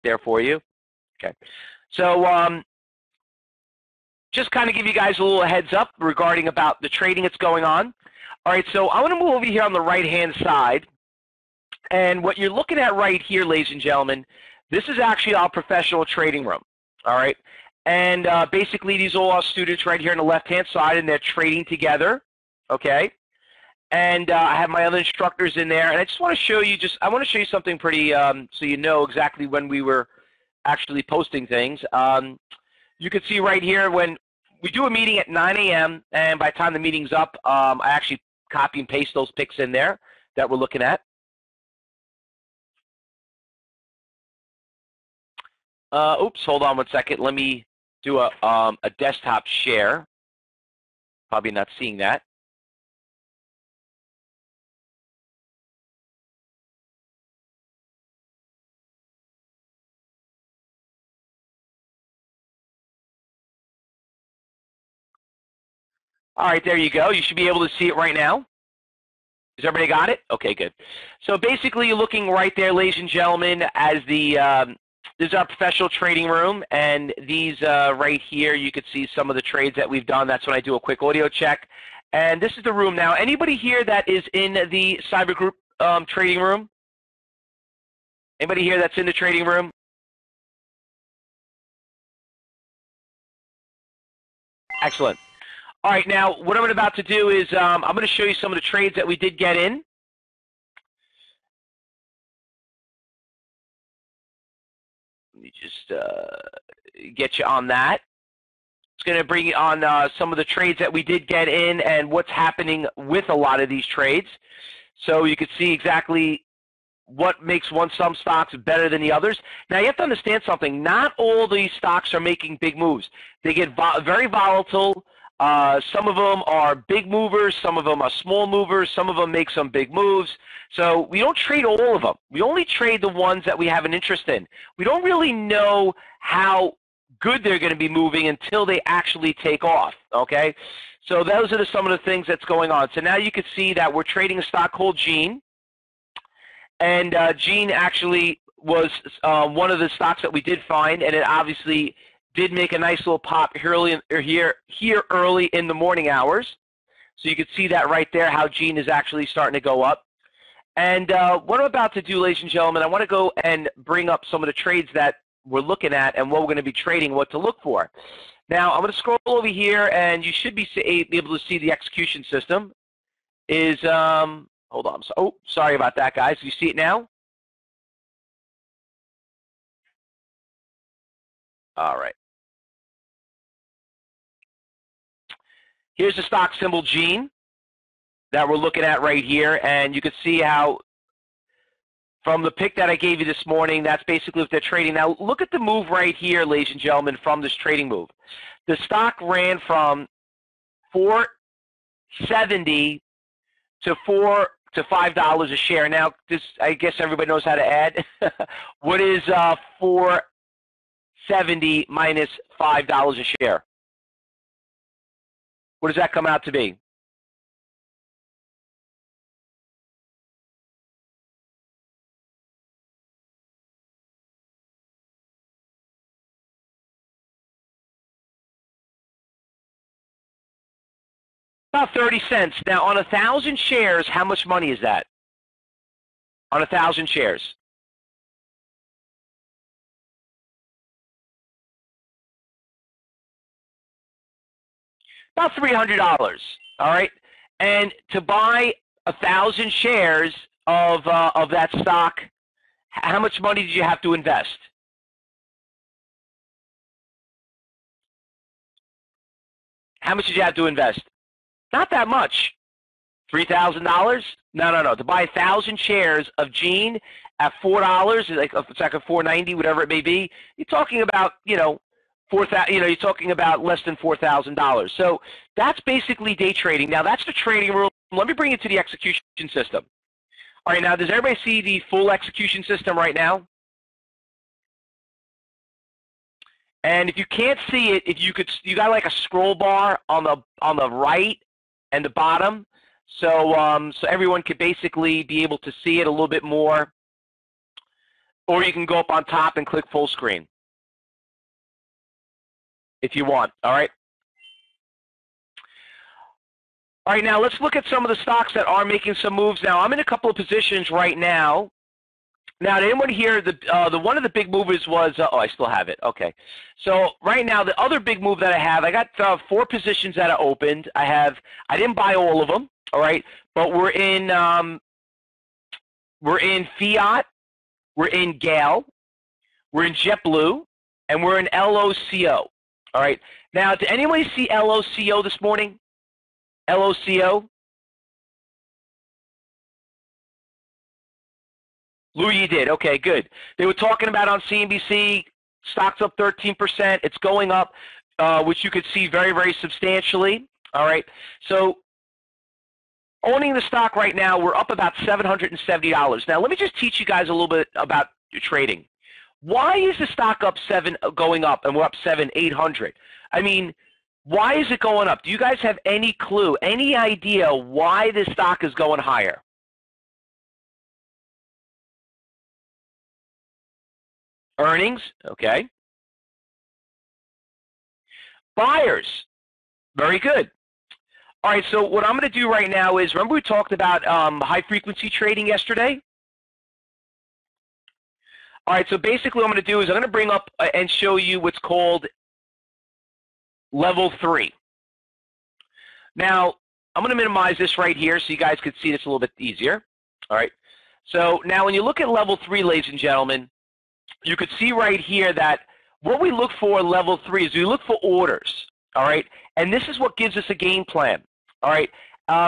there for you. Okay. So just kind of give you guys a little heads up regarding about the trading that's going on. All right, so I want to move over here on the right-hand side. And what you're looking at right here, ladies and gentlemen, this is actually our professional trading room. All right. And basically, these are all our students right here on the left-hand side, and they're trading together. Okay. And I have my other instructors in there. And I just want to show you I want to show you something pretty so you know exactly when we were actually posting things. You can see right here when we do a meeting at 9 a.m. and by the time the meeting's up, I actually copy and paste those pics in there that we're looking at. Oops, hold on one second. Let me do a desktop share. Probably not seeing that. All right, there you go. You should be able to see it right now. Has everybody got it? Okay, good. So basically, you're looking right there, ladies and gentlemen, as the this is our professional trading room, and these right here, you could see some of the trades that we've done. That's when I do a quick audio check. And this is the room now. Anybody here that is in the Cyber Group trading room? Anybody here that's in the trading room? Excellent. All right, now what I'm about to do is I'm going to show you some of the trades that we did get in. Let me just get you on that. It's going to bring you on some of the trades that we did get in and what's happening with a lot of these trades. So you can see exactly what makes some stocks better than the others. Now, you have to understand something. Not all these stocks are making big moves. They get very volatile. Some of them are big movers. Some of them are small movers. Some of them make some big moves. So we don't trade all of them. We only trade the ones that we have an interest in. We don't really know how good they're going to be moving until they actually take off, okay? So those are some of the things that's going on. So now you can see that we're trading a stock called Gene. And Gene actually was one of the stocks that we did find, and it obviously did make a nice little pop here early in the morning hours. So you can see that right there, how Gene is actually starting to go up. And what I'm about to do, ladies and gentlemen, I want to go and bring up some of the trades that we're looking at and what we're going to be trading, what to look for. Now, I'm going to scroll over here, and you should be able to see the execution system. Hold on. Oh, sorry about that, guys. Do you see it now? All right. Here's the stock symbol Gene that we're looking at right here, and you can see how from the pick that I gave you this morning, that's basically what they're trading. Now, look at the move right here, ladies and gentlemen, from this trading move. The stock ran from 470 to $5 a share. Now, this, I guess everybody knows how to add. What is 470 minus $5 a share? What does that come out to be? About 30 cents. Now, on 1,000 shares, how much money is that? On 1,000 shares. About $300. All right. And to buy 1,000 shares of that stock, how much money did you have to invest? How much did you have to invest? Not that much. $3,000? No. To buy 1,000 shares of Gene at $4, it's like a $4.90, whatever it may be. You're talking about, you're talking about less than $4,000. So that's basically day trading. Now that's the trading room. Let me bring it to the execution system. All right, now does everybody see the full execution system right now? And if you can't see it, you got like a scroll bar on the right and the bottom, so everyone could basically be able to see it a little bit more or you can go up on top and click full screen if you want, all right? All right, now let's look at some of the stocks that are making some moves now. I'm in a couple of positions right now. Now, did anyone hear the one of the big movers was, oh, I still have it. Okay. So right now, the other big move that I have, I got 4 positions that are opened. I didn't buy all of them, all right, but we're in Fiat, we're in Gale, we're in JetBlue, and we're in LOCO, all right. Now, did anybody see LOCO this morning? LOCO? Lou, you did. Okay, good. They were talking about on CNBC, stocks up 13%. It's going up, which you could see very, very substantially. All right. So owning the stock right now, we're up about $770. Now, let me just teach you guys a little bit about trading. Why is the stock up going up, and we're up 800? I mean, why is it going up? Do you guys have any clue, any idea why this stock is going higher? Earnings, okay. Buyers, very good. All right, so what I'm going to do right now is, remember we talked about high-frequency trading yesterday? All right, so basically what I'm going to do is I'm going to bring up and show you what's called level 3. Now, I'm going to minimize this right here so you guys could see this a little bit easier. All right, so now when you look at level 3, ladies and gentlemen, you could see right here that what we look for in level 3 is we look for orders, all right? And this is what gives us a game plan, all right?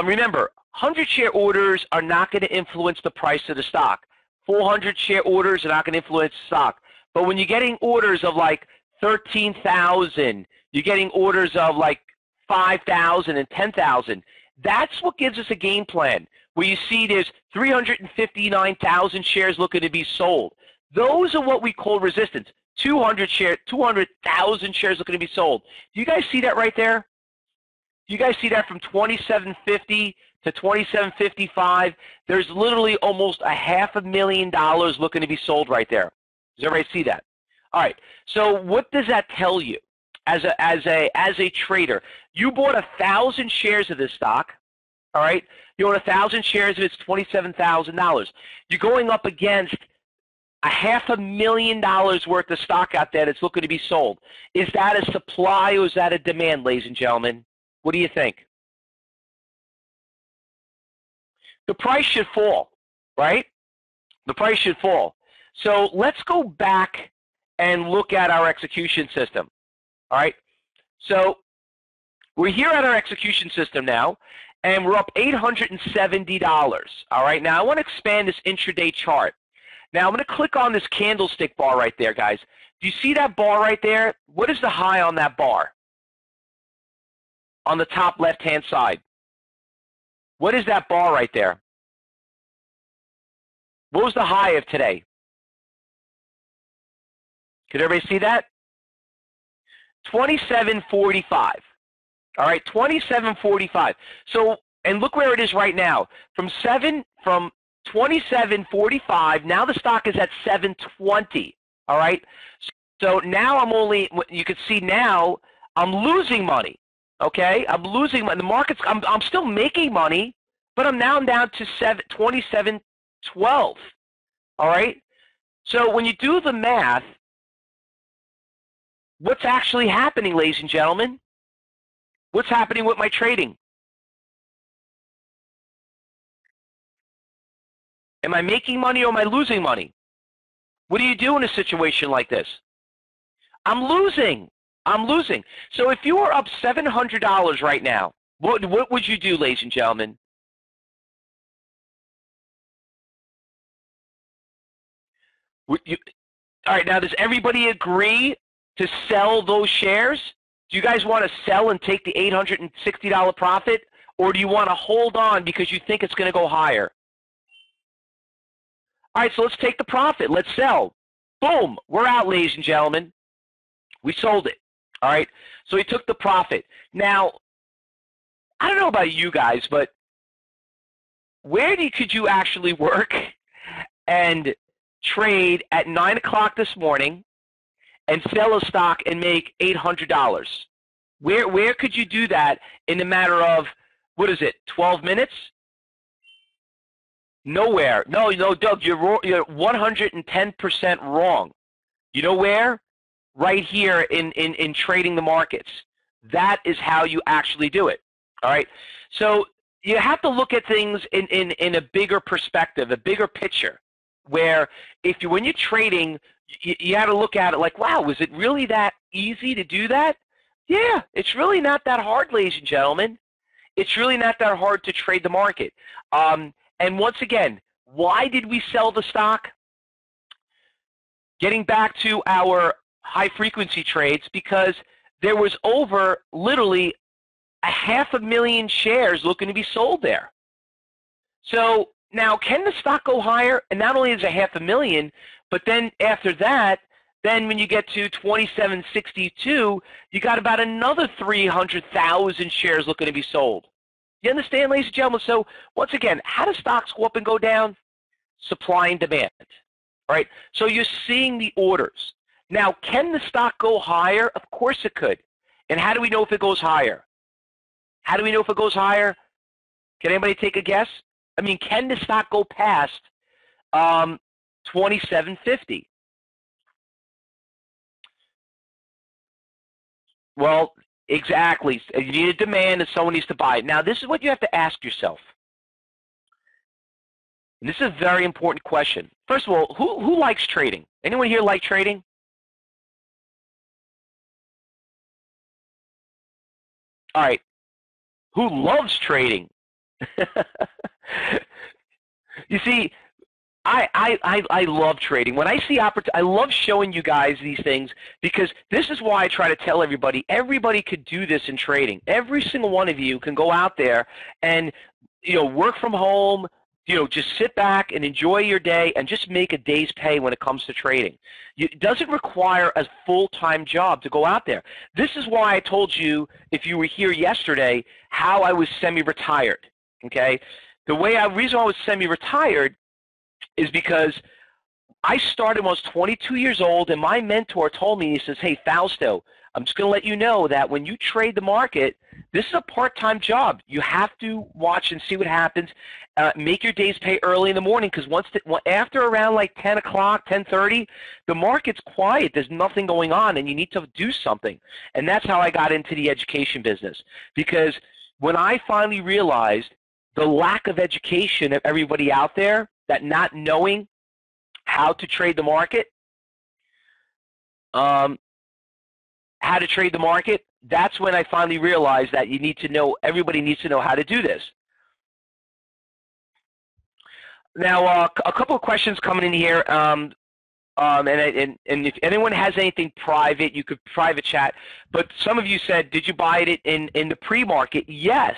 Remember, 100-share orders are not going to influence the price of the stock. 400-share orders are not going to influence the stock. But when you're getting orders of like 13,000, you're getting orders of like 5,000 and 10,000, that's what gives us a game plan, where you see there's 359,000 shares looking to be sold. Those are what we call resistance. 200,000 shares looking to be sold. Do you guys see that right there? Do you guys see that from 2750 to 2755? There's literally almost $500,000 looking to be sold right there. Does everybody see that? All right. So what does that tell you as a trader? You bought 1,000 shares of this stock. All right. You own 1,000 shares of it's $27,000. You're going up against $500,000 worth of stock out there that's looking to be sold. Is that a supply or is that a demand, ladies and gentlemen? What do you think? The price should fall, right? The price should fall. So let's go back and look at our execution system, all right? So we're here at our execution system now, and we're up $870, all right? Now I want to expand this intraday chart. Now, I'm going to click on this candlestick bar right there, guys. Do you see that bar right there? What is the high on that bar? On the top left-hand side. What is that bar right there? What was the high of today? Could everybody see that? 2745. All right, 2745. So, and look where it is right now. From 2745, now the stock is at 720, all right? So now you can see now I'm losing money, okay? I'm losing money. The market's, I'm still making money, but I'm now down to 2712, all right? So when you do the math, what's actually happening, ladies and gentlemen? What's happening with my trading? Am I making money or am I losing money? What do you do in a situation like this? I'm losing. I'm losing. So if you were up $700 right now, what would you do, ladies and gentlemen? All right, now does everybody agree to sell those shares? Do you guys want to sell and take the $860 profit, or do you want to hold on because you think it's going to go higher? All right, so let's take the profit. Let's sell. Boom, we're out, ladies and gentlemen. We sold it. All right, so we took the profit. Now, I don't know about you guys, but where could you actually work and trade at 9 o'clock this morning and sell a stock and make $800? Where could you do that in a matter of, 12 minutes? Nowhere. No, Doug, you're 110% wrong. You know where? Right here in trading the markets. That is how you actually do it. All right. So you have to look at things in a bigger perspective, a bigger picture, where when you're trading, you have to look at it like, wow, was it really that easy to do that? Yeah, it's really not that hard, ladies and gentlemen. It's really not that hard to trade the market. And once again, why did we sell the stock? Getting back to our high-frequency trades, because there was over literally 500,000 shares looking to be sold there. So now, can the stock go higher? And not only is it 500,000, but then after that, then when you get to 2762, you got about another 300,000 shares looking to be sold. You understand, ladies and gentlemen? So once again, how do stocks go up and go down? Supply and demand. All right. So you're seeing the orders. Now, can the stock go higher? Of course it could. And how do we know if it goes higher? How do we know if it goes higher? Can anybody take a guess? I mean, can the stock go past 2750? Well, exactly. You need a demand and someone needs to buy it. Now, this is what you have to ask yourself. And this is a very important question. First of all, who likes trading? Anyone here like trading? All right. Who loves trading? You see, I love trading. When I see opportunity, I love showing you guys these things, because this is why I try to tell everybody could do this in trading. Every single one of you can go out there and, work from home, just sit back and enjoy your day and just make a day's pay when it comes to trading. It doesn't require a full-time job to go out there. This is why I told you, if you were here yesterday, how I was semi-retired, okay? The reason I was semi-retired is because I started when I was 22 years old, and my mentor told me, he says, hey, Fausto, I'm just going to let you know that when you trade the market, this is a part-time job. You have to watch and see what happens. Make your days pay early in the morning, because after around like 10 o'clock, 10:30, the market's quiet. There's nothing going on, and you need to do something. And that's how I got into the education business, because when I finally realized the lack of education of everybody out there, that not knowing how to trade the market, that's when I finally realized that everybody needs to know how to do this. Now, a couple of questions coming in here, and if anyone has anything private, you could private chat. But some of you said, did you buy it in the pre-market? Yes,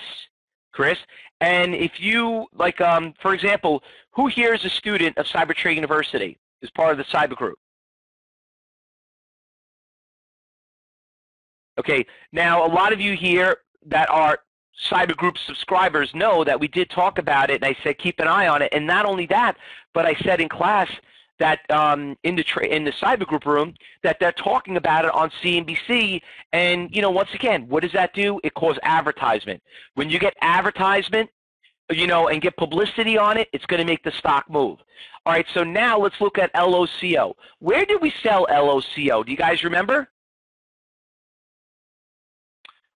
Chris. And if you, for example, who here is a student of Cyber Trade University, is part of the Cyber Group? Okay, now a lot of you here that are Cyber Group subscribers know that we did talk about it, and I said keep an eye on it. And not only that, but I said in class that in the Cyber Group room that they're talking about it on CNBC. And once again, what does that do? It calls advertisement. When you get advertisement, and get publicity on it, it's going to make the stock move. All right, so now let's look at LOCO. Where did we sell LOCO? Do you guys remember?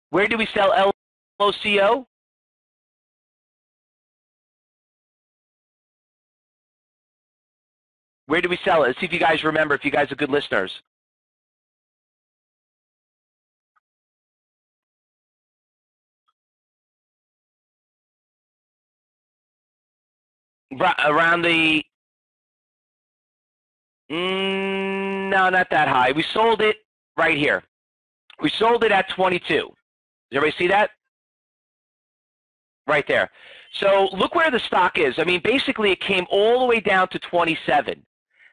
Where did we sell LOCO? Where did we sell it? Let's see if you guys remember, if you guys are good listeners. Around the, no, not that high. We sold it right here. We sold it at 22. Does everybody see that? Right there. So look where the stock is. I mean, basically it came all the way down to 27.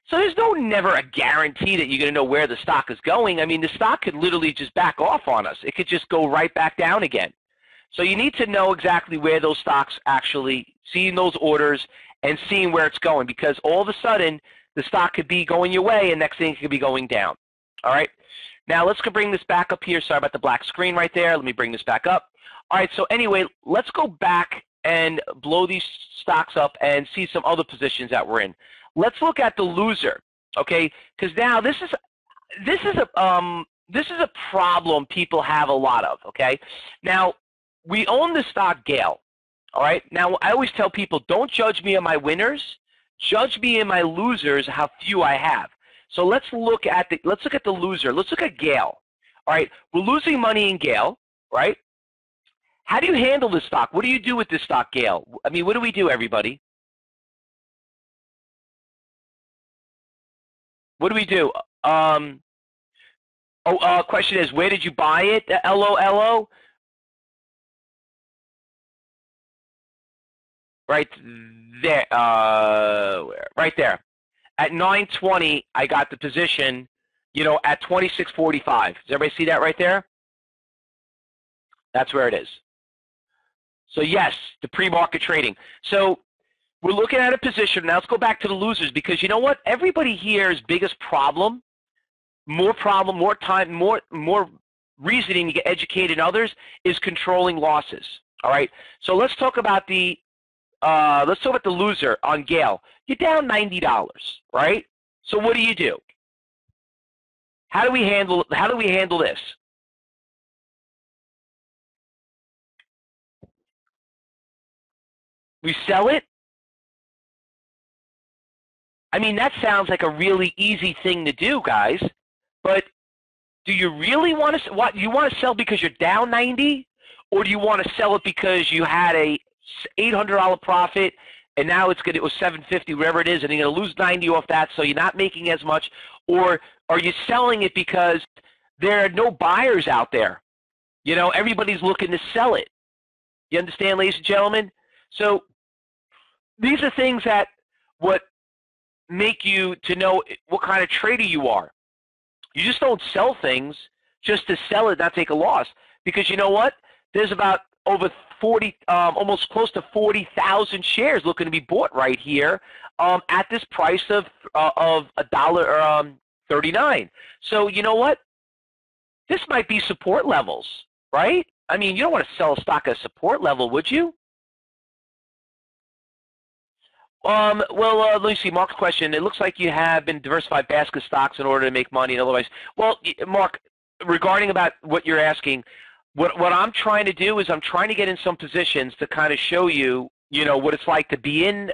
So there's never a guarantee that you're going to know where the stock is going. I mean, the stock could literally just back off on us. It could just go right back down again. So you need to know exactly where those stocks actually, seeing those orders and seeing where it's going, because all of a sudden the stock could be going your way, and next thing it could be going down. All right. Now let's go bring this back up here. Sorry about the black screen right there. Let me bring this back up. All right. So anyway, let's go back and blow these stocks up and see some other positions that we're in. Let's look at the loser. Okay, because now this is a problem people have a lot of. Okay, now we own the stock Gale. All right. Now I always tell people, don't judge me on my winners, judge me in my losers. How few I have. So let's look at the loser. Let's look at Gale. All right, we're losing money in Gale, right? How do you handle this stock? What do you do with this stock, Gale? I mean, what do we do, everybody? What do we do? Question is, where did you buy it? LOLO? Right there. Where? Right there. At 9:20, I got the position, at 26.45. Does everybody see that right there? That's where it is. So yes, the pre-market trading. So we're looking at a position. Now let's go back to the losers, because you know what? Everybody here's biggest problem, more time, more reasoning to get educated in others is controlling losses. All right. So let's talk about the loser on Gale. You're down $90, right? So what do? How do we handle this? We sell it? I mean, that sounds like a really easy thing to do, guys. But do you really want to? What, you want to sell because you're down 90, or do you want to sell it because you had a $800 profit and now it was $750, whatever it is, and you're going to lose 90 off that, so you're not making as much? Or are you selling it because there are no buyers out there? Everybody's looking to sell it. You understand, ladies and gentlemen? So these are things that what make you to know what kind of trader you are. You just don't sell things just to sell it, not take a loss. Because you know what? There's about over 40, almost close to 40,000 shares looking to be bought right here at this price of $1.39. So you know what? This might be support levels, right? I mean, you don't want to sell a stock at support level, would you? Let me see. Mark's question. It looks like you have been diversified basket stocks in order to make money. Otherwise, well, Mark, regarding about what you're asking, what I'm trying to do is I'm trying to get in some positions to kind of show you, what it's like to be in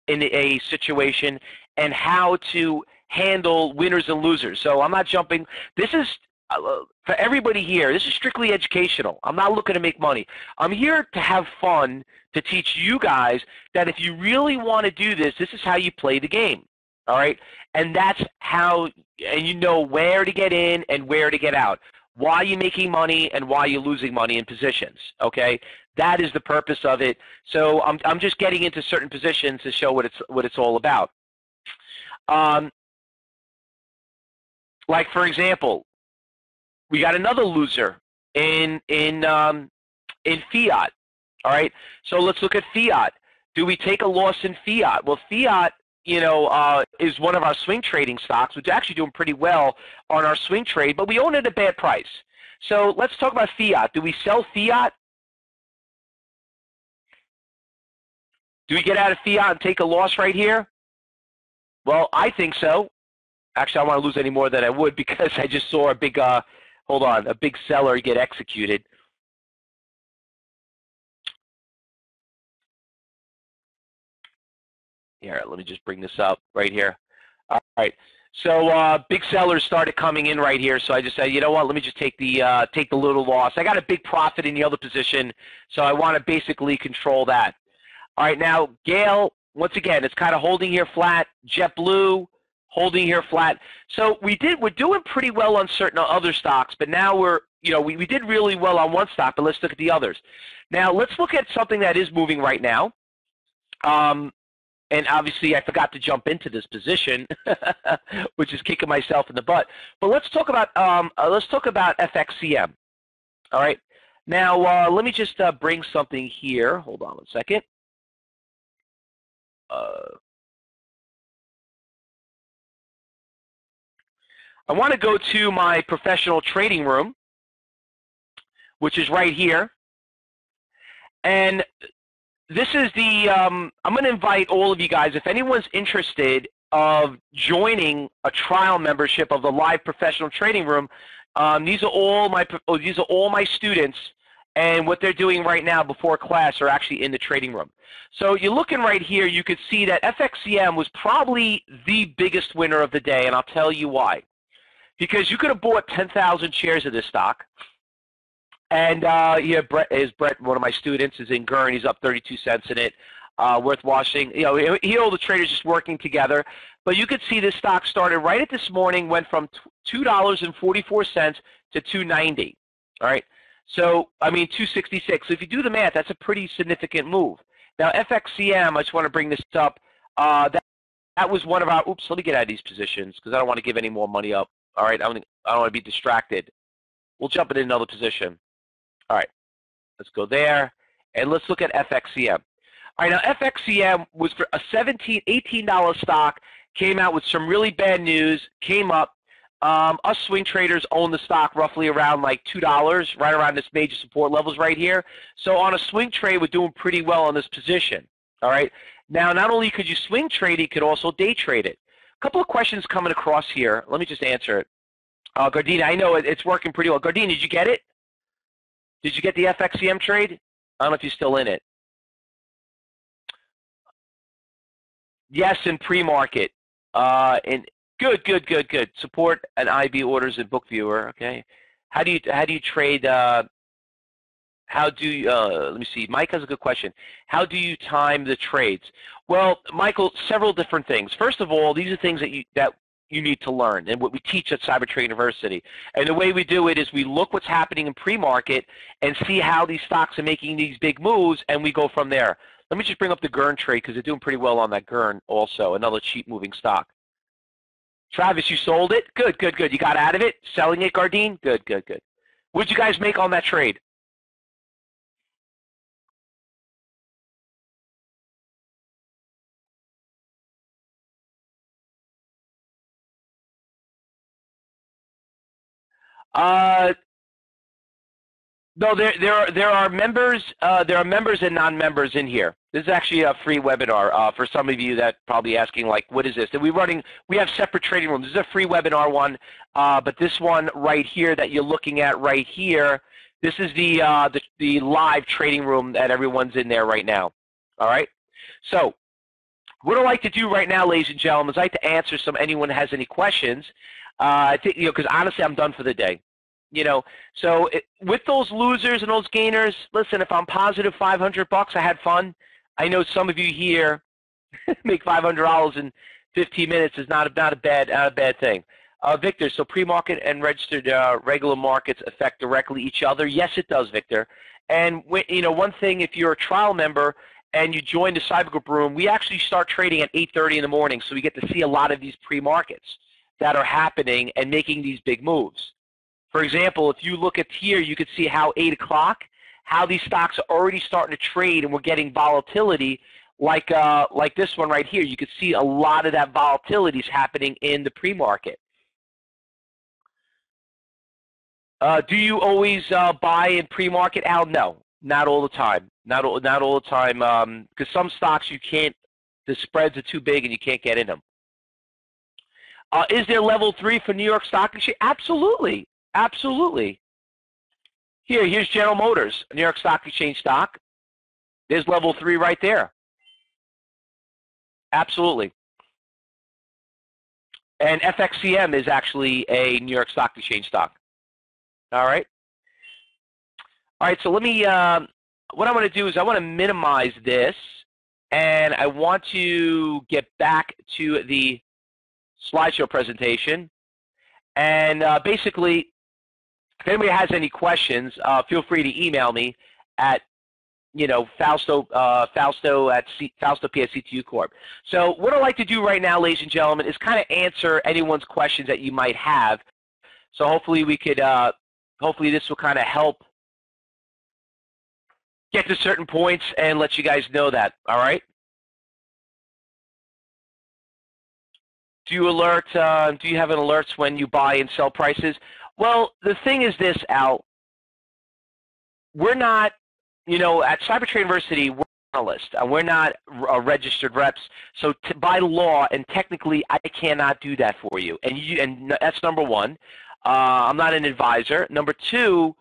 a situation and how to handle winners and losers. So I'm not jumping. This is for everybody here. This is strictly educational. I'm not looking to make money. I'm here to have fun, to teach you guys that if you really want to do this, this is how you play the game. All right? And that's how, and you know where to get in and where to get out. Why you're making money and why you're losing money in positions. Okay? That is the purpose of it. So I'm just getting into certain positions to show what it's all about. Like for example, we got another loser in fiat. All right, so let's look at fiat. Do we take a loss in fiat? Well, fiat, is one of our swing trading stocks, which is actually doing pretty well on our swing trade, but we own it at a bad price. So let's talk about fiat. Do we sell fiat? Do we get out of fiat and take a loss right here? Well, I think so. Actually, I don't want to lose any more than I would, because I just saw a big a big seller get executed. Here, let me just bring this up right here. All right, so big sellers started coming in right here. So I just said, you know what? Let me just take the little loss. I got a big profit in the other position, so I want to basically control that. All right, now Gale, once again, it's kind of holding here flat. JetBlue, holding here flat. So we're doing pretty well on certain other stocks, but now we did really well on one stock, but let's look at the others. Now let's look at something that is moving right now. And obviously I forgot to jump into this position, which is kicking myself in the butt. But let's talk about FXCM. All right. Now let me just bring something here. Hold on one second. I want to go to my professional trading room, which is right here. And this is the, I'm going to invite all of you guys, if anyone's interested of joining a trial membership of the live professional trading room, these are all my students, and what they're doing right now before class are actually in the trading room. So you're looking right here, you could see that FXCM was probably the biggest winner of the day, and I'll tell you why. Because you could have bought 10,000 shares of this stock, and yeah, Brett, one of my students, is in Gurn. He's up 32 cents in it. Worth watching. You know, all the traders just working together. But you could see this stock started right at this morning, went from $2.44 to $2.90. All right. So, I mean, 266. So if you do the math, that's a pretty significant move. Now, FXCM, I just want to bring this up. That was one of our, oops, let me get out of these positions because I don't want to give any more money up. All right, I don't want to be distracted. We'll jump in another position. All right, let's go there, and let's look at FXCM. All right, now FXCM was for a $18 stock, came out with some really bad news, came up. Us swing traders own the stock roughly around like $2, right around this major support levels right here. So on a swing trade, we're doing pretty well on this position. All right, now not only could you swing trade it, you could also day trade it. A couple of questions coming across here. Let me just answer it. Gardena, I know it's working pretty well. Gardena, did you get it? Did you get the FXCM trade? I don't know if you're still in it. Yes, in pre-market. Good. Support and IB orders in book viewer. Okay. How do you trade? Let me see. Mike has a good question. How do you time the trades? Well, Michael, several different things. First of all, these are things that you need to learn, and what we teach at CyberTrade University. And the way we do it is we look what's happening in pre-market and see how these stocks are making these big moves, and we go from there. Let me just bring up the Gurn trade because they're doing pretty well on that Gurn also, another cheap moving stock. Travis, you sold it? Good. You got out of it? Selling it, Gardene? Good. What did you guys make on that trade? No, there are members and non-members in here. This is actually a free webinar for some of you that probably asking like, what is this? And we have separate trading rooms. This is a free webinar one, but this one right here that you're looking at right here, this is the live trading room that everyone's in there right now. All right. So what I'd like to do right now, ladies and gentlemen, is I'd like to answer anyone has any questions. I think because honestly, I'm done for the day. So with those losers and those gainers, listen, if I'm positive $500, I had fun. I know some of you here make $500 in 15 minutes is not a bad thing. Victor, so pre-market and registered regular markets affect directly each other? Yes, it does, Victor. And one thing, if you're a trial member and you join the Cyber Group room, we actually start trading at 8:30 in the morning, so we get to see a lot of these pre-markets that are happening and making these big moves. For example, if you look at here, you could see how 8 o'clock, how these stocks are already starting to trade, and we're getting volatility like this one right here. You could see a lot of that volatility is happening in the pre-market. Do you always buy in pre-market, Al? No, not all the time. Not all the time, because some stocks you can't. The spreads are too big and you can't get in them. Is there level 3 for New York Stock Exchange? Absolutely. Here's General Motors, New York Stock Exchange stock. There's level 3 right there. Absolutely. And FXCM is actually a New York Stock Exchange stock. All right. So let me, what I want to do is I want to minimize this, and I want to get back to the slideshow presentation. And basically, if anybody has any questions, feel free to email me at, Fausto at Fausto PSCTU Corp. So what I'd like to do right now, ladies and gentlemen, is kind of answer anyone's questions that you might have. So hopefully we could, hopefully this will kind of help get to certain points and let you guys know that. All right. Do you have an alerts when you buy and sell prices? Well, the thing is this, Al. We're not, at Cyber Trade University, we're analysts, and we're not registered reps. So by law and technically, I cannot do that for you. And that's number one. I'm not an advisor. Number two,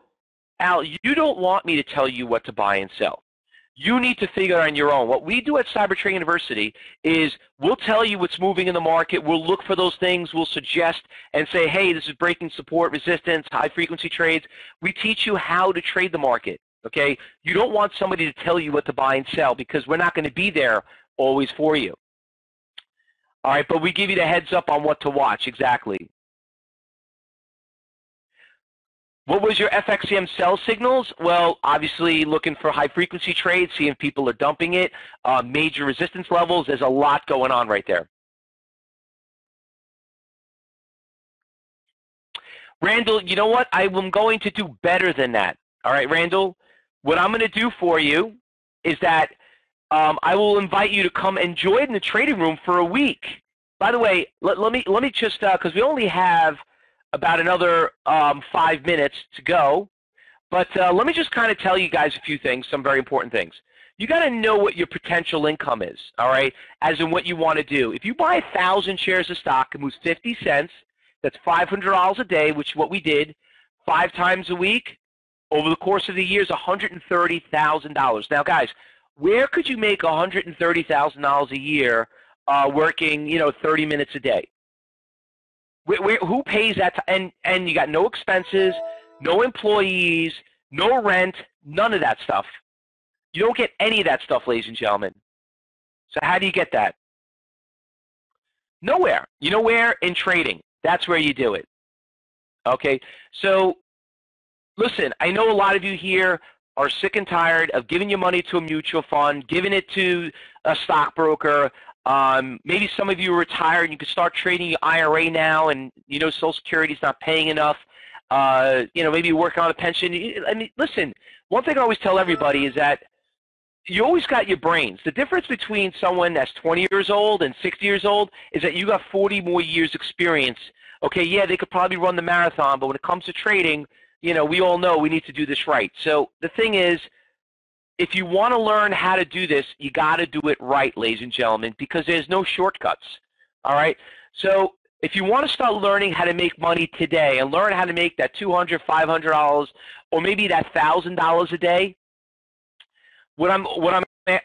Al, you don't want me to tell you what to buy and sell. You need to figure it out on your own. What we do at Cyber Trade University is we'll tell you what's moving in the market. We'll look for those things. We'll suggest and say, hey, this is breaking support, resistance, high-frequency trades. We teach you how to trade the market, okay? You don't want somebody to tell you what to buy and sell because we're not going to be there always for you. All right, but we give you the heads up on what to watch, exactly. What was your FXCM sell signals? Well, obviously looking for high-frequency trades, seeing if people are dumping it, major resistance levels. There's a lot going on right there. Randall, you know what? I'm going to do better than that. All right, Randall? What I'm going to do for you is that I will invite you to come and join the trading room for a week. By the way, let me just, because we only have about another 5 minutes to go. But let me just kind of tell you guys a few things, some very important things. You got to know what your potential income is, all right, as in what you want to do. If you buy 1,000 shares of stock and moves 50 cents, that's $500 a day, which is what we did, 5 times a week. Over the course of the year is $130,000. Now, guys, where could you make $130,000 a year working, 30 minutes a day? Who pays that? And you got no expenses, no employees, no rent, none of that stuff. You don't get any of that stuff, ladies and gentlemen. So how do you get that? Nowhere. You know where? In trading. That's where you do it. Okay? So listen, I know a lot of you here are sick and tired of giving your money to a mutual fund, giving it to a stockbroker. Maybe some of you are retired and you can start trading your IRA now and, Social Security's not paying enough. Maybe you're working on a pension. I mean, listen, one thing I always tell everybody is that you always got your brains. The difference between someone that's 20 years old and 60 years old is that you got 40 more years experience. Okay, yeah, they could probably run the marathon, but when it comes to trading, we all know we need to do this right. So the thing is, if you want to learn how to do this, you got to do it right, ladies and gentlemen, because there's no shortcuts, all right? So if you want to start learning how to make money today and learn how to make that $200, $500, or maybe that $1,000 a day, what I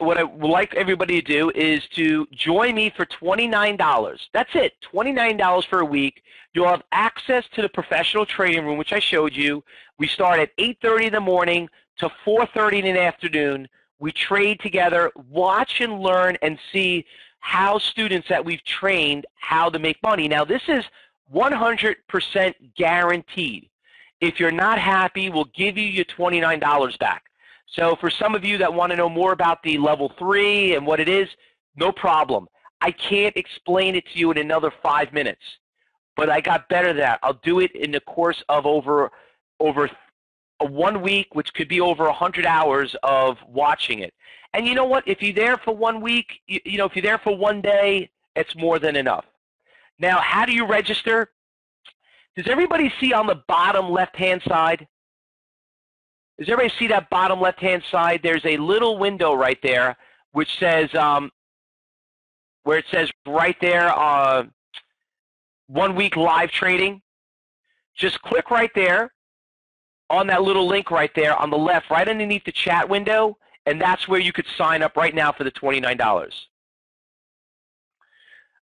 would like everybody to do is to join me for $29. That's it, $29 for a week. You'll have access to the professional trading room, which I showed you. We start at 8:30 in the morning to 4:30 in the afternoon. We trade together, watch and learn and see how students that we've trained how to make money. Now, this is 100% guaranteed. If you're not happy, we'll give you your $29 back. So for some of you that want to know more about the level 3 and what it is, no problem. I can't explain it to you in another 5 minutes, but I got better than that. I'll do it in the course of over a 1 week, which could be over 100 hours of watching it. And you know what? If you're there for 1 week, if you're there for 1 day, it's more than enough. Now, how do you register? Does everybody see on the bottom left-hand side? Does everybody see that bottom left-hand side? There's a little window right there which says, where it says right there, 1 week live trading. Just click right there on that little link right there on the left, right underneath the chat window, and that's where you could sign up right now for the $29.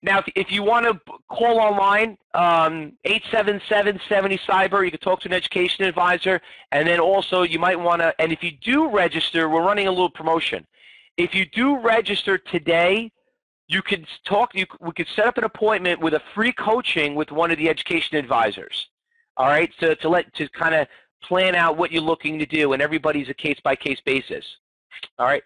Now, if you want to call online, 877-70-CYBER, you can talk to an education advisor, and then also you might want to, and if you do register, we're running a little promotion. If you do register today, we could set up an appointment with a free coaching with one of the education advisors, all right, to kind of plan out what you're looking to do, and everybody's a case-by-case basis, all right.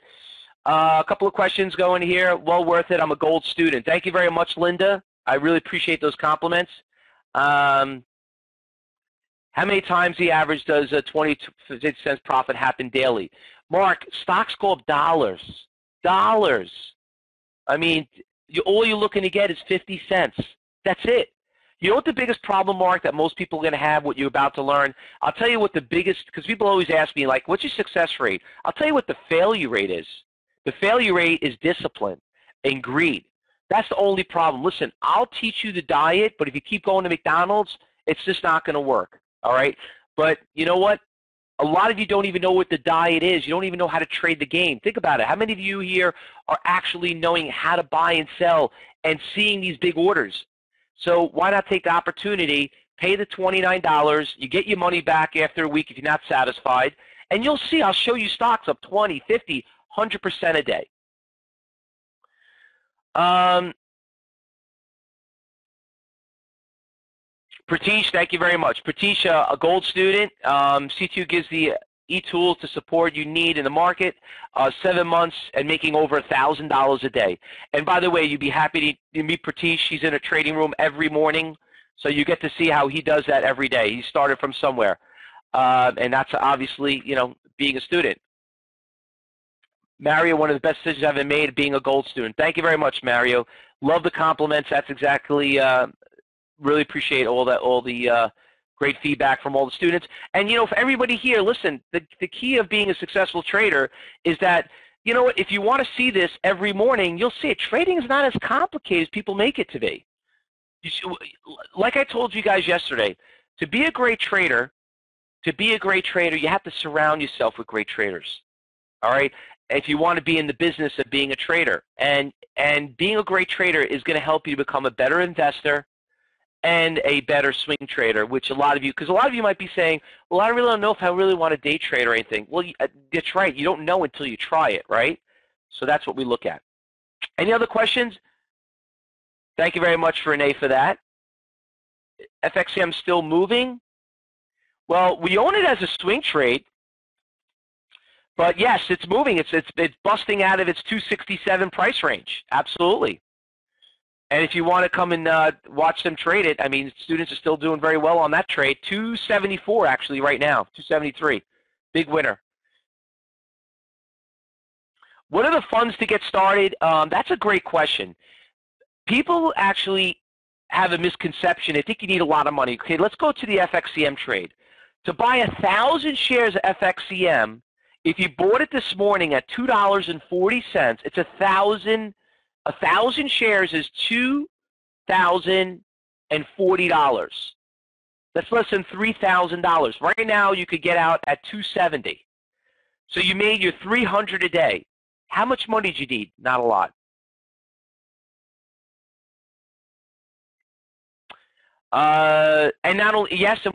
A couple of questions going here. Well worth it. I'm a gold student. Thank you very much, Linda. I really appreciate those compliments. How many times the average does a 20 cents profit happen daily? Mark, stocks go up dollars. Dollars. I mean, all you're looking to get is 50 cents. That's it. You know what the biggest problem, Mark, that most people are going to have, what you're about to learn? I'll tell you what the biggest, because people always ask me, like, what's your success rate? I'll tell you what the failure rate is. The failure rate is discipline and greed. That's the only problem. Listen, I'll teach you the diet, but if you keep going to McDonald's, it's just not going to work, all right? But you know what? A lot of you don't even know what the diet is. You don't even know how to trade the game. Think about it. How many of you here are actually knowing how to buy and sell and seeing these big orders? So why not take the opportunity, pay the $29, you get your money back after a week if you're not satisfied, and you'll see I'll show you stocks up 20, 50, 100% a day. Pratish, thank you very much. Pratish, a gold student. C2 gives the e-tools to support you need in the market, 7 months and making over $1,000 a day. And by the way, you'd be happy to meet Pratish. He's in a trading room every morning, so you get to see how he does that every day. He started from somewhere, and that's obviously, you know, being a student. Mario, one of the best decisions I've ever made, being a gold student. Thank you very much, Mario. Love the compliments. That's exactly. Really appreciate all the great feedback from all the students. And, you know, for everybody here, listen, the key of being a successful trader is that, you know what, if you want to see this every morning, you'll see it. Trading is not as complicated as people make it to be. Like I told you guys yesterday, to be a great trader, you have to surround yourself with great traders, all right? If you want to be in the business of being a trader. And being a great trader is going to help you to become a better investor and a better swing trader, which a lot of you, because a lot of you might be saying, well, I really don't know if I really want to day trade or anything. Well, that's right. You don't know until you try it, right? So that's what we look at. Any other questions? Thank you very much, Renee, for that. FXCM still moving? Well, we own it as a swing trade, but yes, it's moving. It's busting out of its 267 price range. Absolutely. And if you want to come and watch them trade it, I mean, students are still doing very well on that trade. 274 actually right now, 273. Big winner. What are the funds to get started? That's a great question. People actually have a misconception. They think you need a lot of money. Okay, let's go to the FXCM trade. To buy 1,000 shares of FXCM, if you bought it this morning at $2.40, it's 1,000 shares is $2,040. That's less than $3,000. Right now, you could get out at $270. So you made your $300 a day. How much money did you need? Not a lot. And not only, yes, and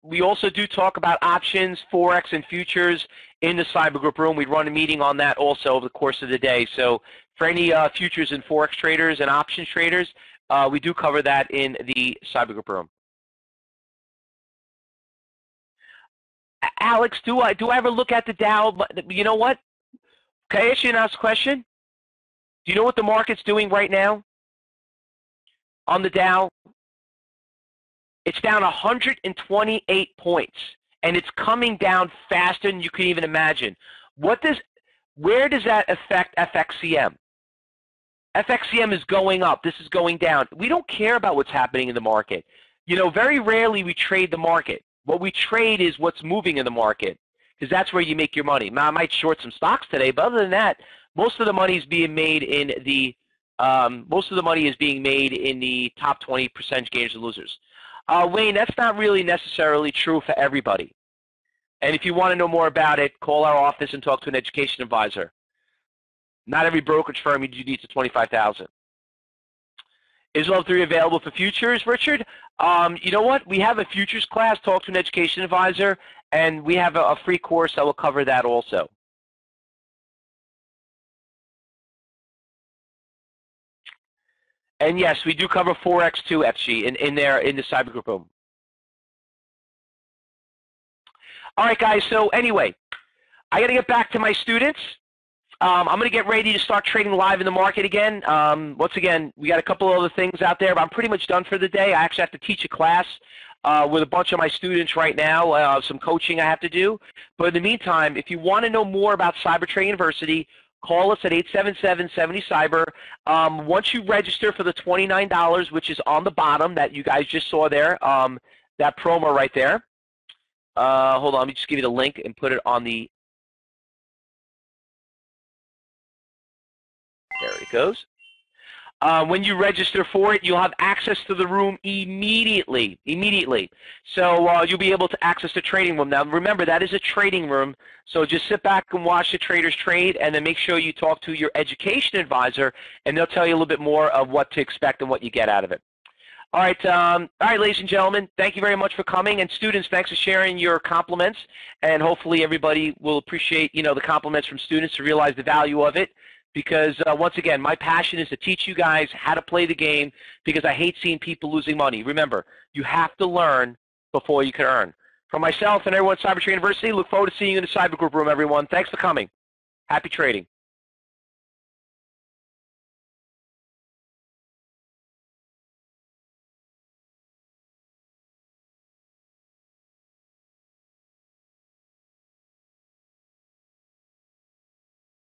we also do talk about options, Forex, and futures in the cyber group room. We run a meeting on that also over the course of the day. So for any futures and Forex traders and options traders, we do cover that in the cyber group room. Alex, do I ever look at the Dow? You know what? Can I ask you an ask question? Do you know what the market's doing right now on the Dow? It's down 128 points, and it's coming down faster than you can even imagine. Where does that affect FXCM? FXCM is going up. This is going down. We don't care about what's happening in the market. You know, very rarely we trade the market. What we trade is what's moving in the market, because that's where you make your money. Now, I might short some stocks today, but other than that, most of the money is being made in the top 20% gainers and losers. Wayne, that's not really necessarily true for everybody. And if you want to know more about it, call our office and talk to an education advisor. Not every brokerage firm you need to $25,000. Is Level 3 available for futures, Richard? You know what? We have a futures class, talk to an education advisor, and we have a free course that will cover that also. And yes, we do cover Forex too, FG, in the cyber group room. All right, guys, so anyway, I got to get back to my students. I'm going to get ready to start trading live in the market again. Once again, we got a couple other things out there, but I'm pretty much done for the day. I actually have to teach a class with a bunch of my students right now, some coaching I have to do. But in the meantime, if you want to know more about Cyber Trading University, call us at 877-70-CYBER. Once you register for the $29, which is on the bottom that you guys just saw there, that promo right there. Hold on, let me just give you the link and put it on the, there it goes. When you register for it, you'll have access to the room immediately. So you'll be able to access the trading room. Now, remember, that is a trading room, so just sit back and watch the traders trade, and then make sure you talk to your education advisor, and they'll tell you a little bit more of what to expect and what you get out of it. All right, ladies and gentlemen, thank you very much for coming, and students, thanks for sharing your compliments, and hopefully everybody will appreciate, the compliments from students to realize the value of it. Because, once again, my passion is to teach you guys how to play the game, because I hate seeing people losing money. Remember, you have to learn before you can earn. For myself and everyone at Cyber Trade University, look forward to seeing you in the Cyber Group room, everyone. Thanks for coming. Happy trading.